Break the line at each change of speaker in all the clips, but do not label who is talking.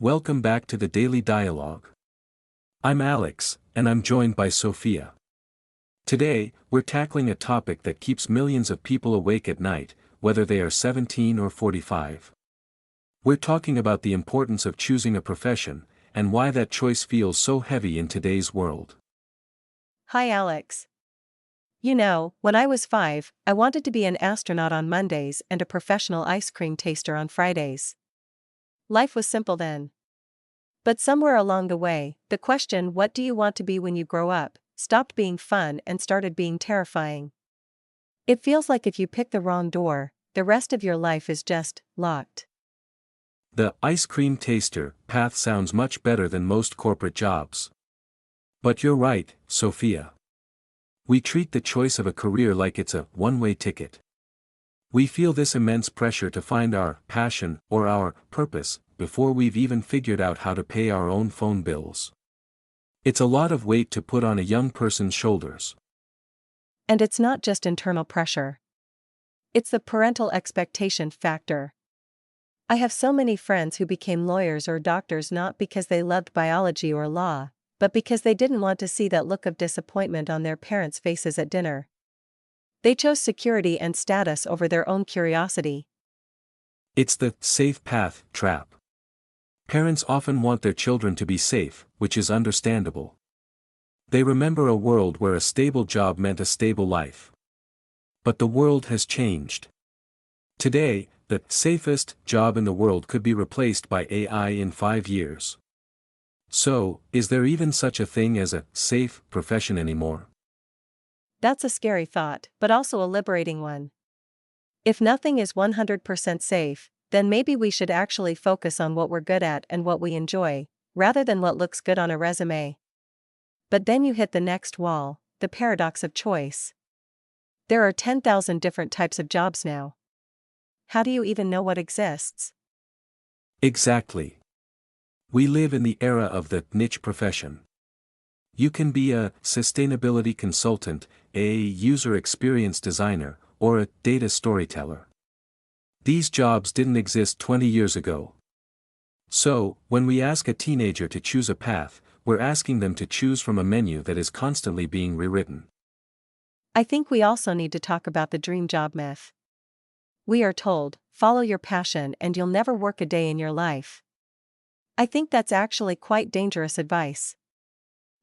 Welcome back to the Daily Dialogue. I'm Alex, and I'm joined by Sophia. Today, we're tackling a topic that keeps millions of people awake at night, whether they are 17 or 45. We're talking about the importance of choosing a profession, and why that choice feels so heavy in today's world.
Hi Alex. When I was 5, I wanted to be an astronaut on Mondays and a professional ice cream taster on Fridays. Life was simple then. But somewhere along the way, the question, what do you want to be when you grow up, stopped being fun and started being terrifying. It feels like if you pick the wrong door, the rest of your life is just locked.
The ice cream taster path sounds much better than most corporate jobs. But you're right, Sophia. We treat the choice of a career like it's a one-way ticket. We feel this immense pressure to find our passion or our purpose before we've even figured out how to pay our own phone bills. It's a lot of weight to put on a young person's shoulders.
And it's not just internal pressure. It's the parental expectation factor. I have so many friends who became lawyers or doctors not because they loved biology or law, but because they didn't want to see that look of disappointment on their parents' faces at dinner. They chose security and status over their own curiosity.
It's the safe path trap. Parents often want their children to be safe, which is understandable. They remember a world where a stable job meant a stable life. But the world has changed. Today, the safest job in the world could be replaced by AI in 5 years. So, is there even such a thing as a safe profession anymore?
That's a scary thought, but also a liberating one. If nothing is 100% safe, then maybe we should actually focus on what we're good at and what we enjoy, rather than what looks good on a resume. But then you hit the next wall, the paradox of choice. There are 10,000 different types of jobs now. How do you even know what exists?
Exactly. We live in the era of the niche profession. You can be a sustainability consultant, a user experience designer, or a data storyteller. These jobs didn't exist 20 years ago. So, when we ask a teenager to choose a path, we're asking them to choose from a menu that is constantly being rewritten.
I think we also need to talk about the dream job myth. We are told, follow your passion and you'll never work a day in your life. I think that's actually quite dangerous advice.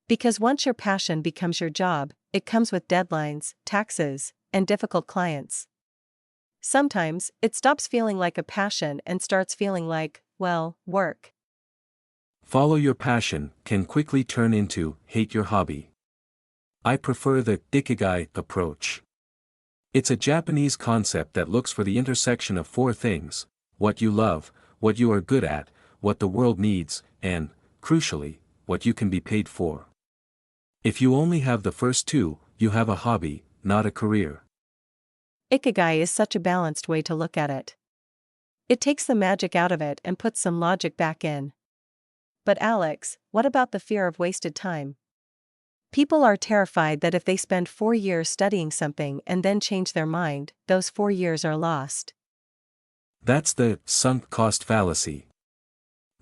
Because once your passion becomes your job, it comes with deadlines, taxes, and difficult clients. Sometimes, it stops feeling like a passion and starts feeling like, well, work.
Follow your passion can quickly turn into hate your hobby. I prefer the Ikigai approach. It's a Japanese concept that looks for the intersection of 4 things: what you love, what you are good at, what the world needs, and, crucially, what you can be paid for. If you only have the first 2, you have a hobby, not a career.
Ikigai is such a balanced way to look at it. It takes the magic out of it and puts some logic back in. But Alex, what about the fear of wasted time? People are terrified that if they spend 4 years studying something and then change their mind, those 4 years are lost.
That's the sunk cost fallacy.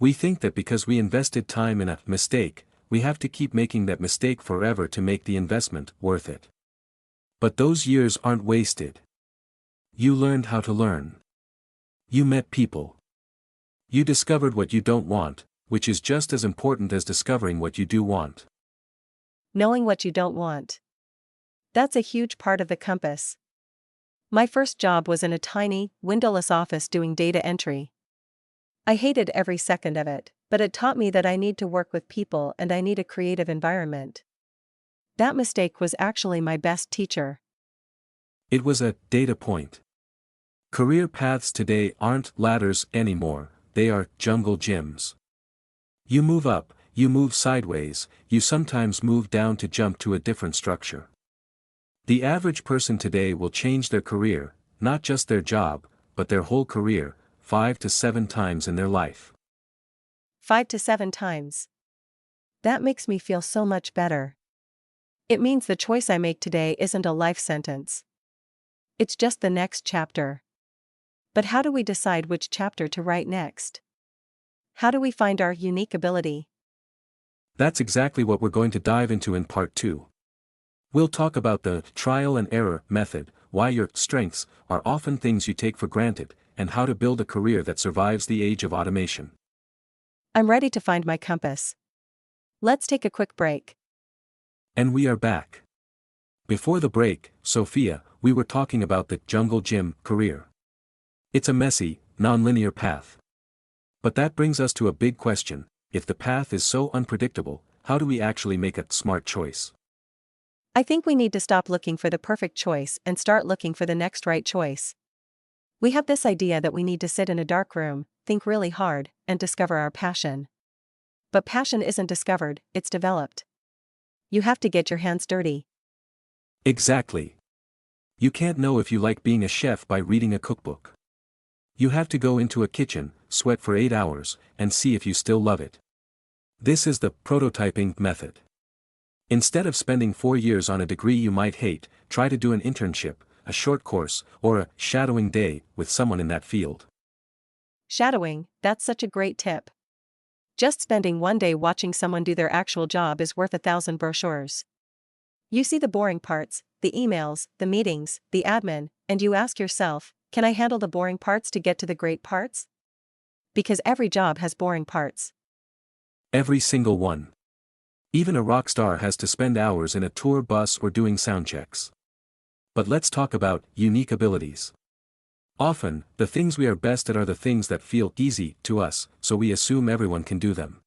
We think that because we invested time in a mistake, we have to keep making that mistake forever to make the investment worth it. But those years aren't wasted. You learned how to learn. You met people. You discovered what you don't want, which is just as important as discovering what you do want.
Knowing what you don't want. That's a huge part of the compass. My first job was in a tiny, windowless office doing data entry. I hated every second of it, but it taught me that I need to work with people and I need a creative environment. That mistake was actually my best teacher.
It was a data point. Career paths today aren't ladders anymore, they are jungle gyms. You move up, you move sideways, you sometimes move down to jump to a different structure. The average person today will change their career, not just their job, but their whole career, 5 to 7 times in their life.
5 to 7 times. That makes me feel so much better. It means the choice I make today isn't a life sentence. It's just the next chapter. But how do we decide which chapter to write next? How do we find our unique ability?
That's exactly what we're going to dive into in part 2. We'll talk about the trial and error method, why your strengths are often things you take for granted, and how to build a career that survives the age of automation.
I'm ready to find my compass. Let's take a quick break.
And we are back. Before the break, Sophia, we were talking about the jungle gym career. It's a messy, non-linear path. But that brings us to a big question: if the path is so unpredictable, how do we actually make a smart choice?
I think we need to stop looking for the perfect choice and start looking for the next right choice. We have this idea that we need to sit in a dark room, think really hard, and discover our passion. But passion isn't discovered, it's developed. You have to get your hands dirty.
Exactly. You can't know if you like being a chef by reading a cookbook. You have to go into a kitchen, sweat for 8 hours, and see if you still love it. This is the prototyping method. Instead of spending 4 years on a degree you might hate, try to do an internship, a short course, or a shadowing day with someone in that field.
Shadowing, that's such a great tip. Just spending one day watching someone do their actual job is worth 1,000 brochures. You see the boring parts, the emails, the meetings, the admin, and you ask yourself, can I handle the boring parts to get to the great parts? Because every job has boring parts.
Every single one. Even a rock star has to spend hours in a tour bus or doing sound checks. But let's talk about unique abilities. Often, the things we are best at are the things that feel easy to us, so we assume everyone can do them.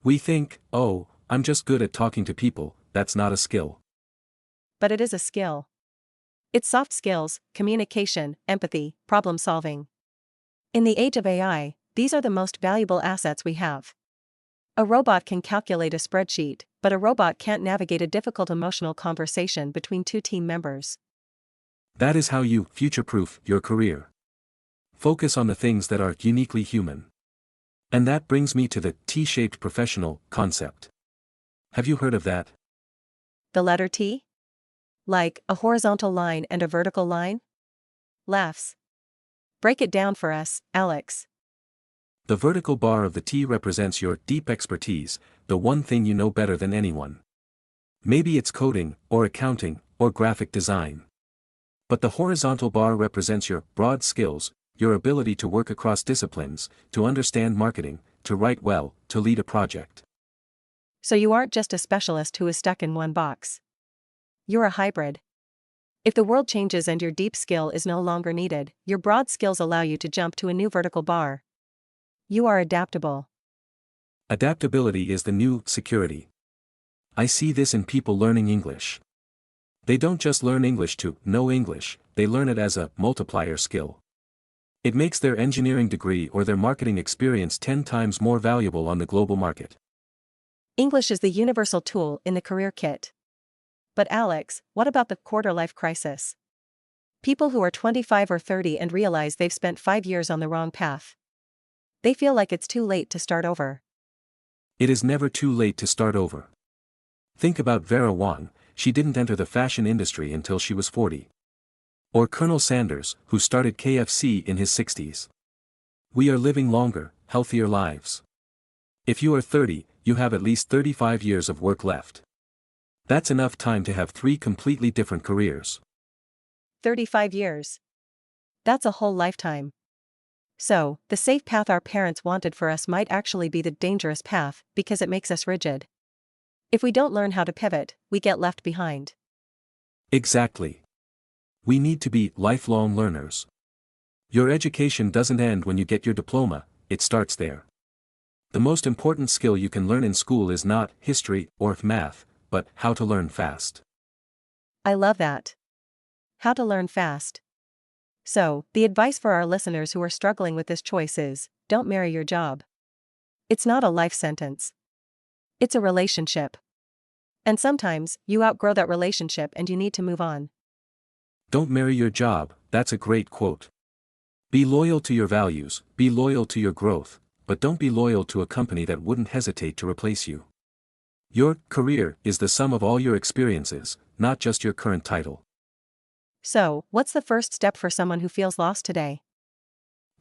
We think, oh, I'm just good at talking to people. That's not a skill.
But it is a skill. It's soft skills, communication, empathy, problem solving. In the age of AI, these are the most valuable assets we have. A robot can calculate a spreadsheet, but a robot can't navigate a difficult emotional conversation between two team members.
That is how you future-proof your career. Focus on the things that are uniquely human. And that brings me to the T-shaped professional concept. Have you heard of that?
The letter T? Like a horizontal line and a vertical line? Laughs. Break it down for us, Alex.
The vertical bar of the T represents your deep expertise, the one thing you know better than anyone. Maybe it's coding, or accounting, or graphic design. But the horizontal bar represents your broad skills, your ability to work across disciplines, to understand marketing, to write well, to lead a project.
So you aren't just a specialist who is stuck in one box. You're a hybrid. If the world changes and your deep skill is no longer needed, your broad skills allow you to jump to a new vertical bar. You are adaptable.
Adaptability is the new security. I see this in people learning English. They don't just learn English to know English, they learn it as a multiplier skill. It makes their engineering degree or their marketing experience 10 times more valuable on the global market.
English is the universal tool in the career kit. But Alex, what about the quarter-life crisis? People who are 25 or 30 and realize they've spent 5 years on the wrong path. They feel like it's too late to start over.
It is never too late to start over. Think about Vera Wang, she didn't enter the fashion industry until she was 40. Or Colonel Sanders, who started KFC in his 60s. We are living longer, healthier lives. If you are 30, you have at least 35 years of work left. That's enough time to have 3 completely different careers.
35 years. That's a whole lifetime. So, the safe path our parents wanted for us might actually be the dangerous path because it makes us rigid. If we don't learn how to pivot, we get left behind.
Exactly. We need to be lifelong learners. Your education doesn't end when you get your diploma, it starts there. The most important skill you can learn in school is not history or math, but how to learn fast.
I love that. How to learn fast. So, the advice for our listeners who are struggling with this choice is, don't marry your job. It's not a life sentence. It's a relationship. And sometimes, you outgrow that relationship and you need to move on.
Don't marry your job, that's a great quote. Be loyal to your values, be loyal to your growth, but don't be loyal to a company that wouldn't hesitate to replace you. Your career is the sum of all your experiences, not just your current title.
So, what's the first step for someone who feels lost today?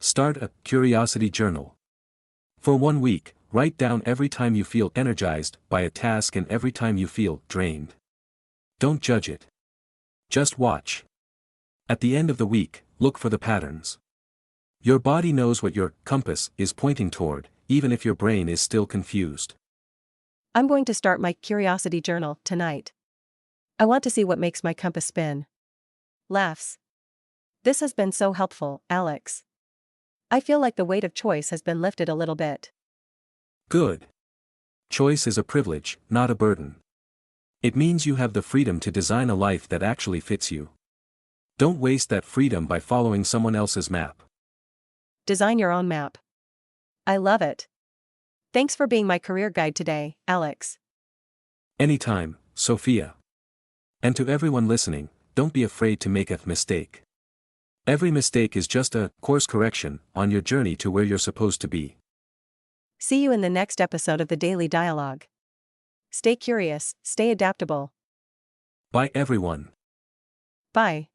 Start a curiosity journal. For 1 week, write down every time you feel energized by a task and every time you feel drained. Don't judge it. Just watch. At the end of the week, look for the patterns. Your body knows what your compass is pointing toward, even if your brain is still confused.
I'm going to start my curiosity journal tonight. I want to see what makes my compass spin. Laughs. This has been so helpful, Alex. I feel like the weight of choice has been lifted a little bit.
Good. Choice is a privilege, not a burden. It means you have the freedom to design a life that actually fits you. Don't waste that freedom by following someone else's map.
Design your own map. I love it. Thanks for being my career guide today, Alex.
Anytime, Sophia. And to everyone listening, don't be afraid to make a mistake. Every mistake is just a course correction on your journey to where you're supposed to be.
See you in the next episode of the Daily Dialogue. Stay curious, stay adaptable.
Bye everyone.
Bye.